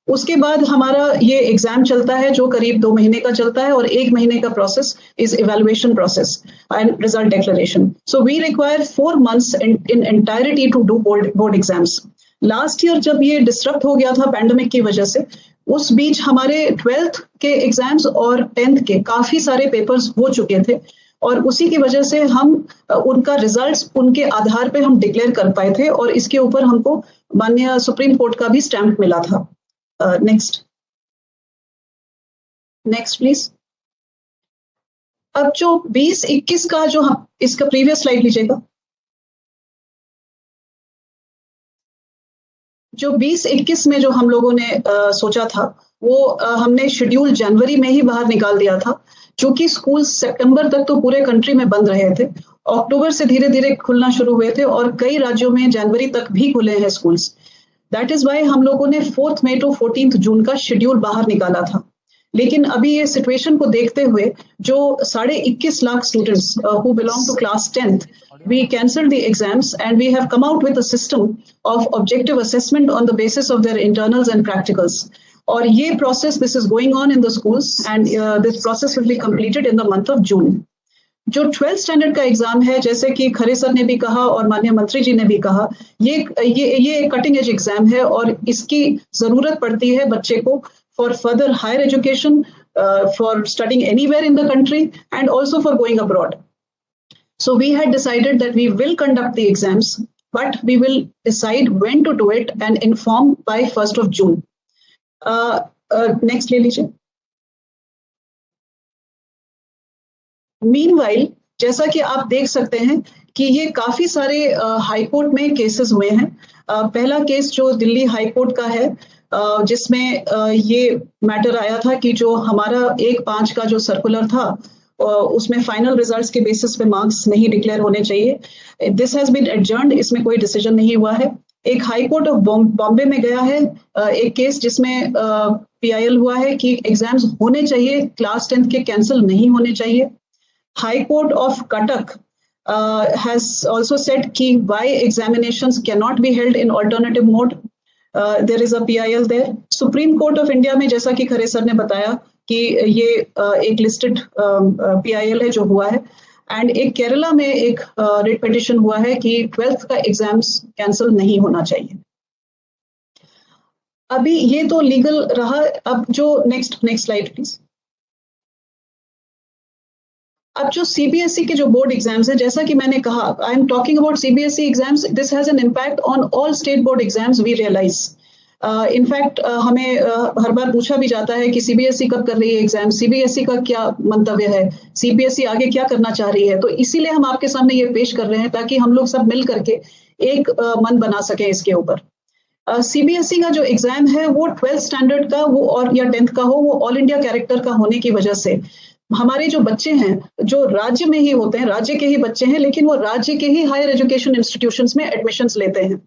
उसके बाद हमारा ये एग्जाम चलता है जो करीब 2 महीने का चलता है और 1 महीने का process is evaluation process and result declaration. So we require 4 months in entirety to do board exams. Last year जब ये डिस्टर्ब हो गया था पैंडेमिक की वजह से, उस बीच हमारे 12th के एग्जाम्स और 10th के काफी सारे पेपर्स हो चुके थे और उसी की वजह से हम उनका रिजल्ट्स उनके आधार पे हम डिक्लेयर कर पाए थे और इसके ऊपर हमको माननीय सुप्रीम कोर्ट का भी स्टैंप मिला था. Next please. अब जो 20-21 का जो हम इसका प्रीवियस स्लाइड लीजिएगा. जो 20-21 में जो हम लोगों ने सोचा था वो हमने शेड्यूल जनवरी में ही बाहर निकाल दिया था. चूंकि स्कूल सितंबर तक तो पूरे कंट्री में बंद रहे थे, अक्टूबर से धीरे धीरे खुलना शुरू हुए थे और कई राज्यों में जनवरी तक भी खुले हैं स्कूल्स. दैट इज वाई हम लोगों ने 4 मई to 14 जून का शेड्यूल बाहर निकाला था. लेकिन अभी ये सिचुएशन को देखते हुए जो 21.5 lakh students who belong to class 10th, we cancelled the exams and we have come out with a system of objective assessment on the basis of their internals and practicals. और ये process, this is going on in the schools and this process will be completed in the month of June. जो 12th स्टैंडर्ड का एग्जाम है, जैसे कि खरे सर ने भी कहा और माननीय मंत्री जी ने भी कहा, ये कटिंग एज एग्जाम है और इसकी जरूरत पड़ती है बच्चे को for further higher education, for studying anywhere in the country and also for going abroad. So we had decided that we will conduct the exams, but we will decide when to do it and inform by 1st of June. Next ले लीजिए. Meanwhile, जैसा कि आप देख सकते हैं कि ये काफी सारे हाई कोर्ट में केसेस हुए हैं. पहला केस जो दिल्ली हाई कोर्ट का है, जिसमें ये मैटर आया था कि जो हमारा 1/5 का जो सर्कुलर था उसमें फाइनल रिजल्ट्स के बेसिस पे मार्क्स नहीं डिक्लेयर होने चाहिए. दिस हैज बीन एडजर्न्ड, इसमें कोई डिसीजन नहीं हुआ है. एक हाई कोर्ट ऑफ बॉम्बे में गया है एक केस जिसमें PIL हुआ है कि एग्जाम्स होने चाहिए, क्लास 10th के कैंसिल नहीं होने चाहिए. High court of Cuttack has also said कि why examinations cannot be held in alternative mode. There is a PIL there. Supreme Court of India में जैसा कि खरे सर ने बताया कि ये एक लिस्टेड PIL है जो हुआ है. एंड एक केरला में एक रिट पिटिशन हुआ है कि 12th का एग्जाम्स कैंसिल नहीं होना चाहिए. अभी ये तो लीगल रहा. अब जो नेक्स्ट स्लाइड प्लीज. अब जो CBSE के जो बोर्ड एग्जाम्स हैं, जैसा कि मैंने कहा, I am talking about CBSE exams. This has an impact on all state board exams, we realise. In fact हमें हर बार पूछा भी जाता है कि CBSE कब कर रही है एग्जाम, CBSE का क्या मंतव्य है, CBSE आगे क्या करना चाह रही है. तो इसीलिए हम आपके सामने ये पेश कर रहे हैं ताकि हम लोग सब मिल करके एक मन बना सकें इसके ऊपर. CBSE का जो एग्जाम है वो 12th स्टैंडर्ड का वो और या 10th का हो, वो ऑल इंडिया कैरेक्टर का होने की वजह से हमारे जो बच्चे हैं जो राज्य में ही होते हैं, राज्य के ही बच्चे हैं, लेकिन वो राज्य के ही हायर एजुकेशन इंस्टीट्यूशंस में एडमिशंस लेते हैं.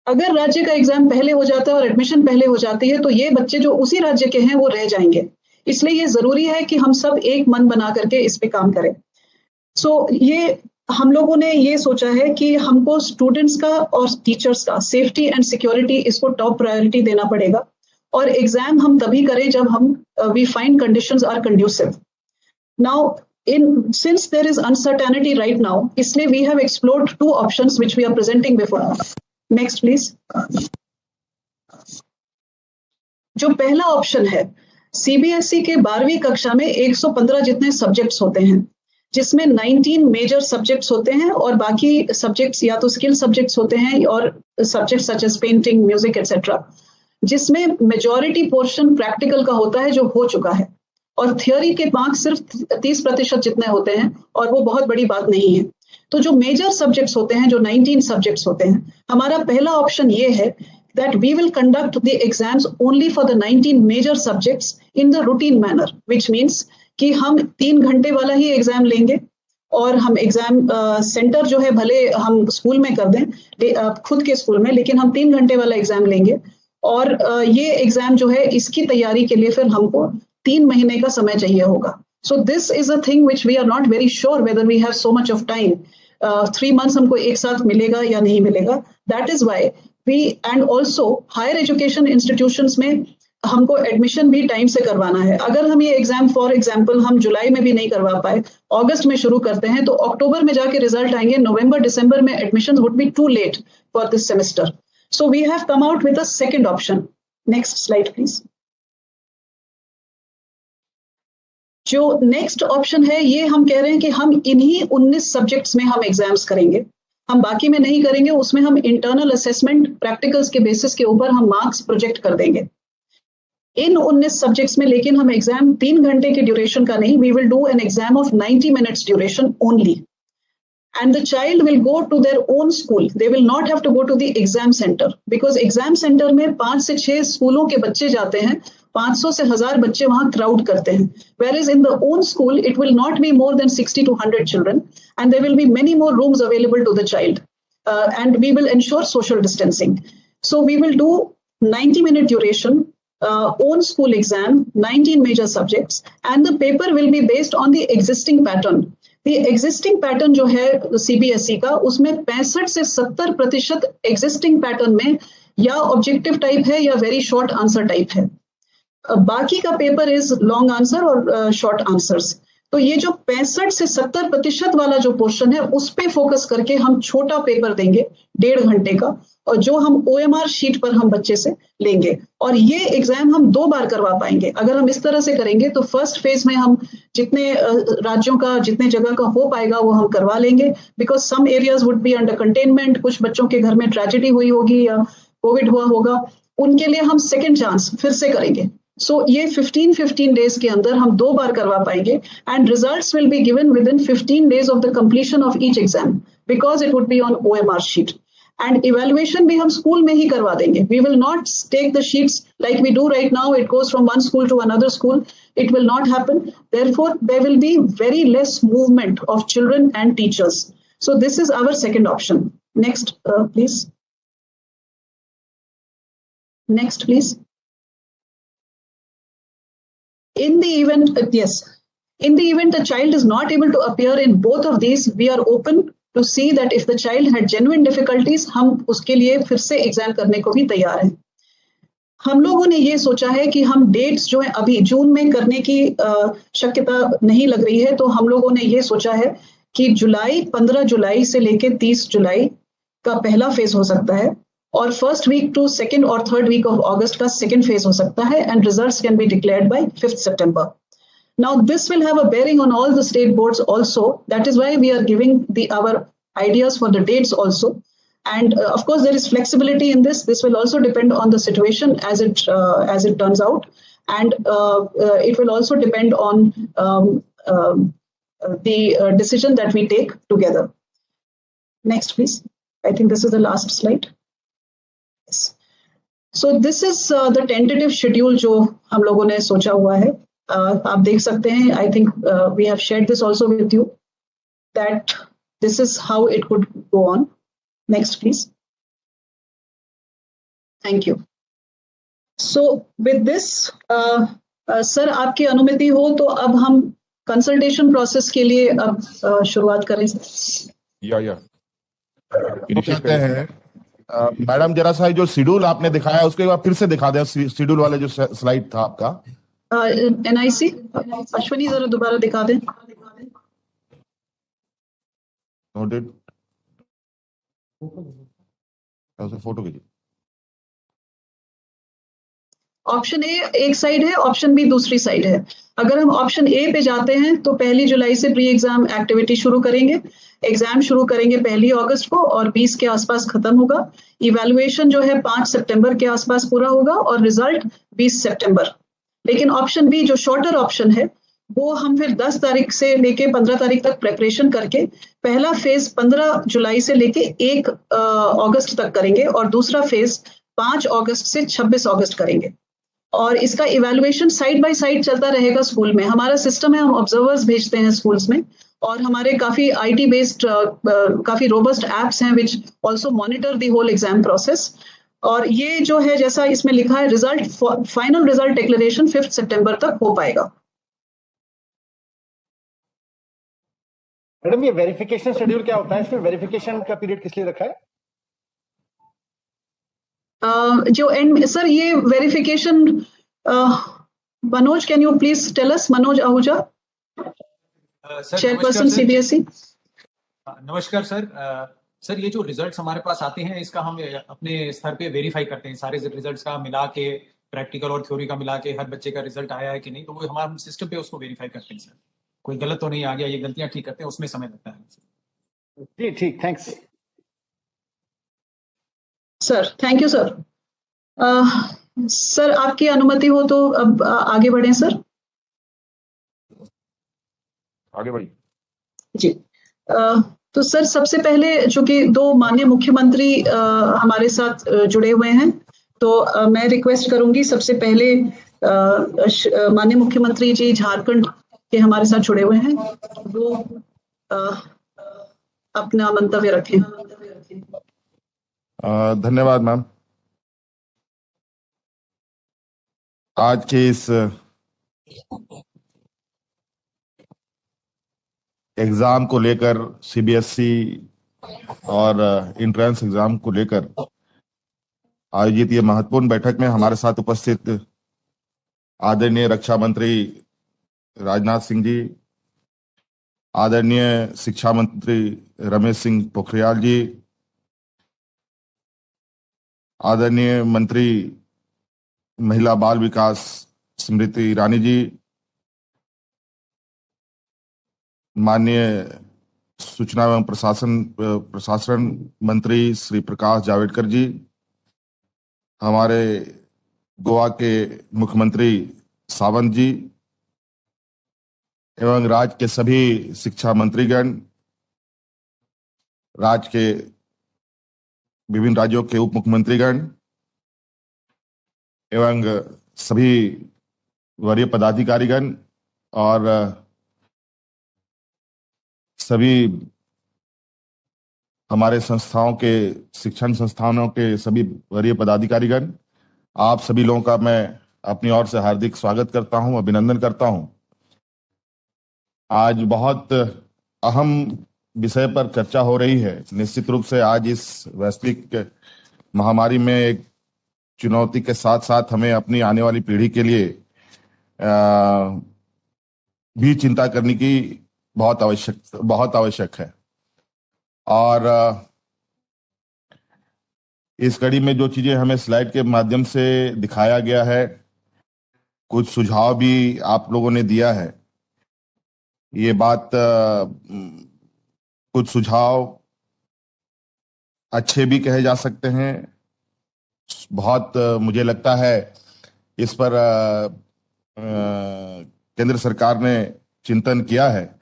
अगर राज्य का एग्जाम पहले हो जाता है और एडमिशन पहले हो जाती है तो ये बच्चे जो उसी राज्य के हैं वो रह जाएंगे. इसलिए ये जरूरी है कि हम सब एक मन बना करके इस पे काम करें. सो ये हम लोगों ने ये सोचा है कि हमको स्टूडेंट्स का और टीचर्स का सेफ्टी एंड सिक्योरिटी, इसको टॉप प्रायोरिटी देना पड़ेगा. और एग्जाम हम तभी करें जब हम we find conditions are conducive. Now, since there is uncertainty right now, इसलिए we have explored 2 options which we are presenting before. Next, please. जो पहला ऑप्शन है, CBSE के 12वीं कक्षा में 115 जितने सब्जेक्ट्स होते हैं, जिसमें 19 मेजर सब्जेक्ट्स होते हैं और बाकी सब्जेक्ट्स या तो स्किल सब्जेक्ट्स होते हैं और subjects such as painting, music etcetera, जिसमें मेजॉरिटी पोर्शन प्रैक्टिकल का होता है जो हो चुका है और थियोरी के मार्क्स सिर्फ 30% जितने होते हैं और वो बहुत बड़ी बात नहीं है. तो जो मेजर सब्जेक्ट्स होते हैं, जो 19 सब्जेक्ट्स होते हैं, हमारा पहला ऑप्शन ये है that we will conduct the exams only for the 19 major subjects in the routine manner, which means कि हम 3 घंटे वाला ही एग्जाम लेंगे और हम एग्जाम सेंटर जो है भले हम स्कूल में कर दें, खुद के स्कूल में, लेकिन हम 3 घंटे वाला एग्जाम लेंगे. और ये एग्जाम जो है इसकी तैयारी के लिए फिर हमको 3 महीने का समय चाहिए होगा. So this is a thing which we are not very sure whether we have so much of time 3 months हमको एक साथ मिलेगा या नहीं मिलेगा. That is why we and also higher education institutions में हमको एडमिशन भी टाइम से करवाना है. अगर हम ये एग्जाम फॉर एग्जाम्पल हम जुलाई में भी नहीं करवा पाए, अगस्त में शुरू करते हैं, तो अक्टूबर में जाके रिजल्ट आएंगे, नवंबर दिसंबर में admission would be too late for this semester. So we have come out with a second option. Next slide please. जो नेक्स्ट ऑप्शन है ये हम कह रहे हैं कि हम इन्हीं 19 सब्जेक्ट्स में हम एग्जाम्स करेंगे, हम बाकी में नहीं करेंगे. उसमें हम इंटरनल असेसमेंट प्रैक्टिकल्स के बेसिस के ऊपर हम मार्क्स प्रोजेक्ट कर देंगे इन 19 सब्जेक्ट्स में. लेकिन हम एग्जाम 3 घंटे के ड्यूरेशन का नहीं, we will do an exam of 90 minutes duration only. And the child will go to their own school. They will not have to go to the exam center because exam center में 5 से 6 स्कूलों के बच्चे जाते हैं, 500 से 1000 बच्चे वहां क्राउड करते हैं. Whereas in the own school, it will not be more than 60 to 100 children, and there will be many more rooms available to the child. And we will ensure social distancing. So we will do 90-minute duration, own school exam, 19 major subjects, and the paper will be based on the existing pattern. Existing pattern जो है सीबीएसई का, उसमें 65 से 70% एग्जिस्टिंग पैटर्न में या ऑब्जेक्टिव टाइप है या वेरी शॉर्ट आंसर टाइप है. बाकी का पेपर इज लॉन्ग आंसर और शॉर्ट आंसर्स. तो ये जो 65 से 70% वाला जो पोर्शन है उस पे फोकस करके हम छोटा पेपर देंगे 1.5 घंटे का, और जो हम ओएमआर शीट पर हम बच्चे से लेंगे. और ये एग्जाम हम 2 बार करवा पाएंगे. अगर हम इस तरह से करेंगे तो फर्स्ट फेज में हम जितने राज्यों का जितने जगह का हो पाएगा वो हम करवा लेंगे, because some areas would be under containment. कुछ बच्चों के घर में ट्रेजेडी हुई होगी या कोविड हुआ होगा, उनके लिए हम सेकेंड चांस फिर से करेंगे. सो ये 15 डेज के अंदर हम 2 बार करवा पाएंगे, and results will be given within 15 days of the completion of each exam, because it would be on OMR sheet. And evaluation भी हम स्कूल में ही करवा देंगे. We will not take the sheets like we do right now, it goes from one school to another school. It will not happen. Therefore, there will be very less movement of children and teachers. So this is our second option. Next, please. Next, please. In the event, yes, in the event the child is not able to appear in both of these, we are open to see that if the child had genuine difficulties, हम उसके लिए फिर से एग्जाम करने को भी तैयार हैं. हम लोगों ने ये सोचा है कि हम डेट्स जो है अभी जून में करने की शक्यता नहीं लग रही है, तो हम लोगों ने ये सोचा है कि 15 जुलाई से लेके 30 जुलाई का पहला फेज हो सकता है, और फर्स्ट वीक टू सेकेंड और थर्ड वीक ऑफ अगस्त का सेकेंड फेज हो सकता है, and results can be declared by 5th September. Now this will have a bearing on all the state boards also. That is why we are giving our ideas for the dates also. And of course, there is flexibility in this. This will also depend on the situation as it turns out, and it will also depend on the decision that we take together. Next, please. I think this is the last slide. Yes. So this is the tentative schedule जो हम लोगों ने सोचा हुआ है. आप देख सकते हैं. I think we have shared this also with you, that this is how it could go on. Next, please. Thank you. So with this, sir, आपकी अनुमति हो तो अब हम कंसल्टेशन प्रोसेस के लिए अब शुरुआत करें. या चाहते हैं मैडम, जरा सा जो शेड्यूल आपने दिखाया उसके बाद फिर से दिखा दें, शेड्यूल वाले जो स्लाइड था आपका. NIC अश्विनी जरा दोबारा दिखा दें. नोटेड. फोटो कीजिए. ऑप्शन ए एक साइड है, ऑप्शन बी दूसरी साइड है. अगर हम ऑप्शन ए पे जाते हैं तो 1 जुलाई से प्री एग्जाम एक्टिविटी शुरू करेंगे. एग्जाम शुरू करेंगे 1 अगस्त को और 20 के आसपास खत्म होगा. इवैल्यूएशन जो है 5 सितंबर के आसपास पूरा होगा और रिजल्ट 20 सितंबर. लेकिन ऑप्शन बी जो शॉर्टर ऑप्शन है वो हम फिर 10 तारीख से लेके 15 तारीख तक प्रेपरेशन करके पहला फेज 15 जुलाई से लेके 1 अगस्त तक करेंगे, और दूसरा फेज 5 अगस्त से 26 अगस्त करेंगे. और इसका इवैल्यूएशन साइड बाय साइड चलता रहेगा स्कूल में. हमारा सिस्टम है, हम ऑब्जर्वर्स भेजते हैं स्कूल्स में, और हमारे काफी IT बेस्ड काफी रोबस्ट एप्स हैं which also monitor the whole exam process. और ये जो है जैसा इसमें लिखा है, रिजल्ट फाइनल रिजल्ट डिक्लेरेशन 5 सितंबर तक हो पाएगा. मैडम ये वेरिफिकेशन शेड्यूल क्या होता है, इसमें वेरिफिकेशन का पीरियड किस लिए रखा है? जो एंड सर ये verification, Manoj can you please tell us, Manoj Ahuja, sir chairperson CBSE. नमस्कार सर। सर ये जो रिजल्ट्स हमारे पास आते हैं इसका हम अपने स्तर पे वेरीफाई करते हैं, सारे रिजल्ट्स का मिला के, प्रैक्टिकल और थ्योरी का मिला के हर बच्चे का रिजल्ट आया है कि नहीं, तो वो हमारे सिस्टम पे उसको वेरीफाई करते हैं सर। कोई गलत तो नहीं आ गया, ये गलतियां ठीक करते हैं, उसमें समय लगता है। जी ठीक, thanks. Sir thank you sir. Sir आपकी अनुमति हो तो अब आगे बढ़ें सर। आगे बढ़िए जी। तो सर सबसे पहले चूंकि दो माननीय मुख्यमंत्री हमारे साथ जुड़े हुए हैं, तो मैं रिक्वेस्ट करूंगी सबसे पहले माननीय मुख्यमंत्री जी झारखंड के हमारे साथ जुड़े हुए हैं, वो अपना मंतव्य रखें। धन्यवाद मैम। आज के इस एग्जाम को लेकर, सीबीएसई और एंट्रेंस एग्जाम को लेकर आयोजित ये महत्वपूर्ण बैठक में हमारे साथ उपस्थित आदरणीय रक्षा मंत्री राजनाथ सिंह जी, आदरणीय शिक्षा मंत्री रमेश सिंह पोखरियाल जी, आदरणीय मंत्री महिला बाल विकास स्मृति ईरानी जी, माननीय सूचना एवं प्रशासन मंत्री श्री प्रकाश जावड़ेकर जी, हमारे गोवा के मुख्यमंत्री सावंत जी एवं राज्य के सभी शिक्षा मंत्रीगण, राज्य के विभिन्न राज्यों के उप मुख्यमंत्रीगण एवं सभी वरीय पदाधिकारीगण और सभी हमारे संस्थाओं के, शिक्षण संस्थानों के सभी वरीय पदाधिकारीगण, आप सभी लोगों का मैं अपनी ओर से हार्दिक स्वागत करता हूं, अभिनंदन करता हूं। आज बहुत अहम विषय पर चर्चा हो रही है। निश्चित रूप से आज इस वैश्विक महामारी में एक चुनौती के साथ साथ हमें अपनी आने वाली पीढ़ी के लिए भी चिंता करने की बहुत आवश्यक है। और इस कड़ी में जो चीजें हमें स्लाइड के माध्यम से दिखाया गया है, कुछ सुझाव भी आप लोगों ने दिया है। ये बात कुछ सुझाव अच्छे भी कहे जा सकते हैं। बहुत मुझे लगता है इस पर केंद्र सरकार ने चिंतन किया है,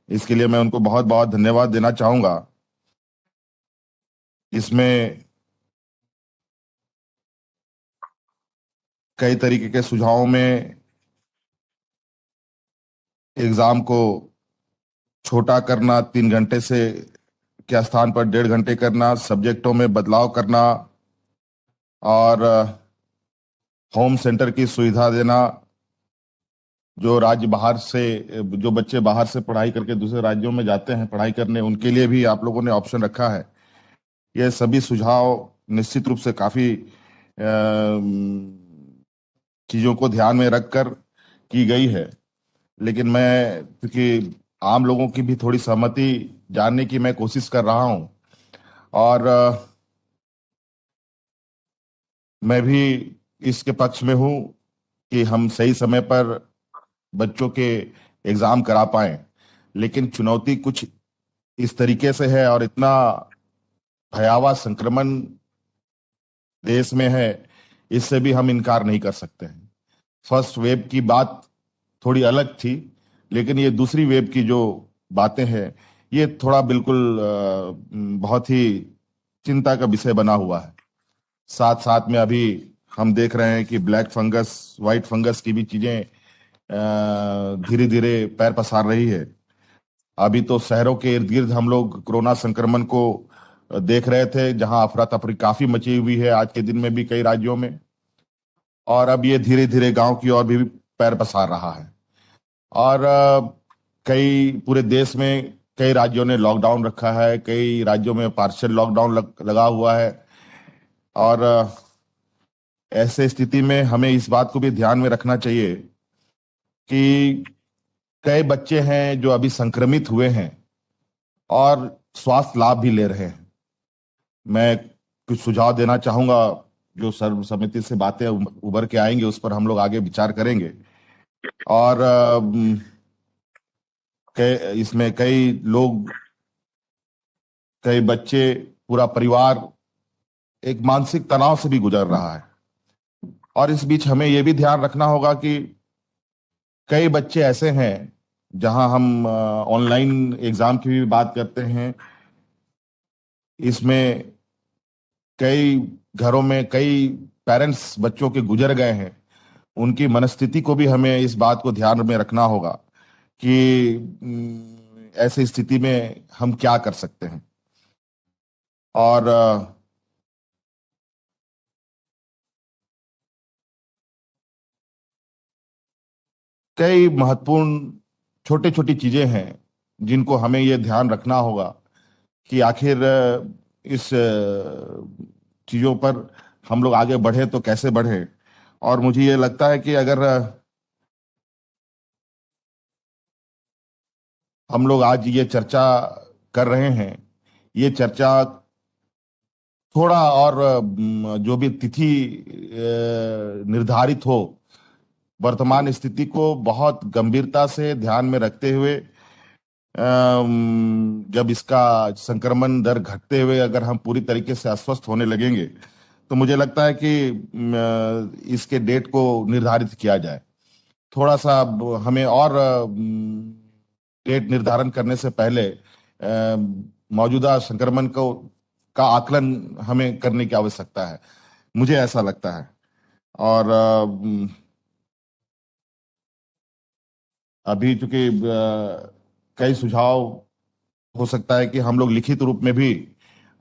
इसके लिए मैं उनको बहुत बहुत धन्यवाद देना चाहूंगा। इसमें कई तरीके के सुझावों में एग्जाम को छोटा करना, 3 घंटे से के स्थान पर 1.5 घंटे करना, सब्जेक्टों में बदलाव करना और होम सेंटर की सुविधा देना। जो बच्चे बाहर से पढ़ाई करके दूसरे राज्यों में जाते हैं पढ़ाई करने, उनके लिए भी आप लोगों ने ऑप्शन रखा है। यह सभी सुझाव निश्चित रूप से काफी चीजों को ध्यान में रखकर की गई है, लेकिन मैं क्योंकि आम लोगों की भी थोड़ी सहमति जानने की मैं कोशिश कर रहा हूं, और मैं भी इसके पक्ष में हूं कि हम सही समय पर बच्चों के एग्जाम करा पाएं। लेकिन चुनौती कुछ इस तरीके से है और इतना भयावह संक्रमण देश में है, इससे भी हम इनकार नहीं कर सकते हैं। फर्स्ट वेव की बात थोड़ी अलग थी, लेकिन ये दूसरी वेव की जो बातें हैं, ये थोड़ा बिल्कुल बहुत ही चिंता का विषय बना हुआ है। साथ साथ में अभी हम देख रहे हैं कि ब्लैक फंगस, व्हाइट फंगस की भी चीजें धीरे धीरे पैर पसार रही है। अभी तो शहरों के इर्द गिर्द हम लोग कोरोना संक्रमण को देख रहे थे, जहां अफरा तफरी काफी मची हुई है आज के दिन में भी कई राज्यों में, और अब ये धीरे धीरे गांव की ओर भी पैर पसार रहा है। और कई पूरे देश में कई राज्यों ने लॉकडाउन रखा है, कई राज्यों में पार्शियल लॉकडाउन लगा हुआ है। और ऐसे स्थिति में हमें इस बात को भी ध्यान में रखना चाहिए कि कई बच्चे हैं जो अभी संक्रमित हुए हैं और स्वास्थ्य लाभ भी ले रहे हैं। मैं कुछ सुझाव देना चाहूंगा, जो सर्व समिति से बातें उभर के आएंगे उस पर हम लोग आगे विचार करेंगे। और इसमें कई लोग, कई बच्चे, पूरा परिवार एक मानसिक तनाव से भी गुजर रहा है। और इस बीच हमें यह भी ध्यान रखना होगा कि कई बच्चे ऐसे हैं, जहां हम ऑनलाइन एग्जाम की भी बात करते हैं, इसमें कई घरों में कई पेरेंट्स बच्चों के गुजर गए हैं। उनकी मनस्थिति को भी हमें इस बात को ध्यान में रखना होगा कि ऐसी स्थिति में हम क्या कर सकते हैं। और कई महत्वपूर्ण छोटी छोटी चीजें हैं जिनको हमें यह ध्यान रखना होगा कि आखिर इस चीजों पर हम लोग आगे बढ़े तो कैसे बढ़े। और मुझे ये लगता है कि अगर हम लोग आज ये चर्चा कर रहे हैं, ये चर्चा थोड़ा और जो भी तिथि निर्धारित हो, वर्तमान स्थिति को बहुत गंभीरता से ध्यान में रखते हुए, जब इसका संक्रमण दर घटते हुए अगर हम पूरी तरीके से अस्वस्थ होने लगेंगे तो मुझे लगता है कि इसके डेट को निर्धारित किया जाए। थोड़ा सा हमें और डेट निर्धारण करने से पहले मौजूदा संक्रमण का आकलन हमें करने की आवश्यकता है, मुझे ऐसा लगता है। और अभी चूंकि कई सुझाव हो सकता है कि हम लोग लिखित रूप में भी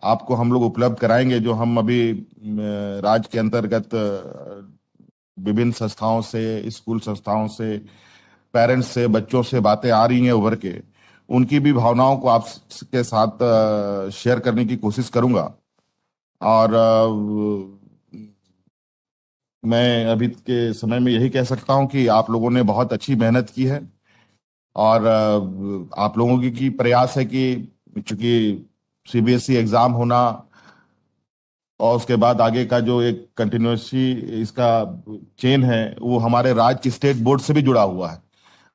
आपको हम लोग उपलब्ध कराएंगे, जो हम अभी राज्य के अंतर्गत विभिन्न संस्थाओं से, स्कूल संस्थाओं से, पेरेंट्स से, बच्चों से बातें आ रही हैं उभर के, उनकी भी भावनाओं को आपके साथ शेयर करने की कोशिश करूंगा। और मैं अभी के समय में यही कह सकता हूं कि आप लोगों ने बहुत अच्छी मेहनत की है। और आप लोगों की प्रयास है कि चूंकि सीबीएसई एग्जाम होना और उसके बाद आगे का जो एक कंटिन्यूसी इसका चेन है, वो हमारे राज्य की स्टेट बोर्ड से भी जुड़ा हुआ है।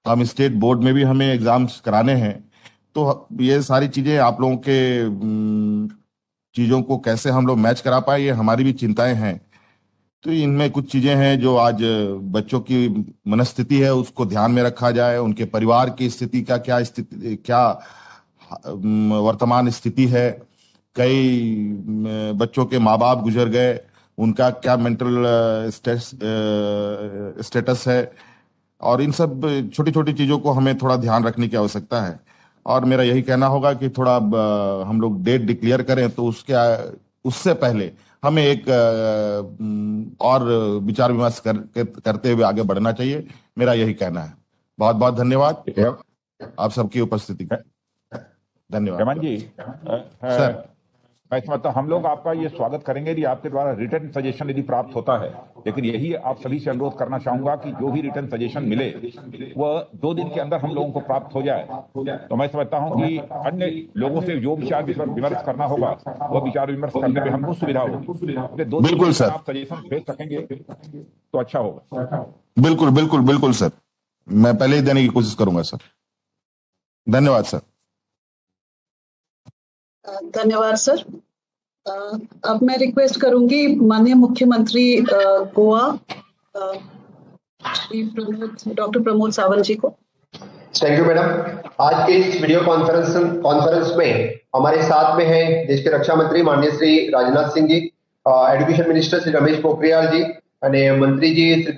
हम स्टेट बोर्ड में भी हमें एग्जाम्स कराने हैं। तो ये सारी चीजें आप लोगों के चीजों को कैसे हम लोग मैच करा पाए, ये हमारी भी चिंताएं हैं। तो इनमें कुछ चीजें हैं जो आज बच्चों की मनस्थिति है, उसको ध्यान में रखा जाए। उनके परिवार की स्थिति का क्या वर्तमान स्थिति है। कई बच्चों के माँ बाप गुजर गए, उनका क्या मेंटल स्टेटस है। और इन सब छोटी छोटी चीजों को हमें थोड़ा ध्यान रखने की आवश्यकता है। और मेरा यही कहना होगा कि थोड़ा हम लोग डेट डिक्लेयर करें तो उससे पहले हमें एक और विचार विमर्श करते हुए आगे बढ़ना चाहिए, मेरा यही कहना है। बहुत बहुत धन्यवाद आप सबकी उपस्थिति का। धन्यवाद। हेमंत जी, सर, मैं समझता हूं हम लोग आपका ये स्वागत करेंगे यदि आपके द्वारा रिटर्न सजेशन यदि प्राप्त होता है। लेकिन यही आप सभी से अनुरोध करना चाहूंगा कि जो भी रिटर्न सजेशन मिले वह 2 दिन के अंदर हम लोगों को प्राप्त हो जाए। तो मैं समझता हूं कि अन्य लोगों से जो विचार विमर्श करना होगा वह विचार विमर्श करने में हमको सुविधा होगी। 2 दिन बिल्कुल सर, आप सजेशन भेज सकेंगे तो अच्छा होगा। बिल्कुल बिल्कुल बिल्कुल सर, मैं पहले ही देने की कोशिश करूंगा सर। धन्यवाद सर। धन्यवाद सर। अब मैं रिक्वेस्ट करूंगी माननीय मुख्यमंत्री गोवा श्री डॉक्टर प्रमोद सावंत जी को। Thank you madam. आज के इस वीडियो कॉन्फ्रेंस में हमारे साथ में हैं देश के रक्षा मंत्री माननीय श्री राजनाथ सिंह जी, एजुकेशन मिनिस्टर श्री रमेश पोखरियाल जी, અને મંત્રીજી શ્રી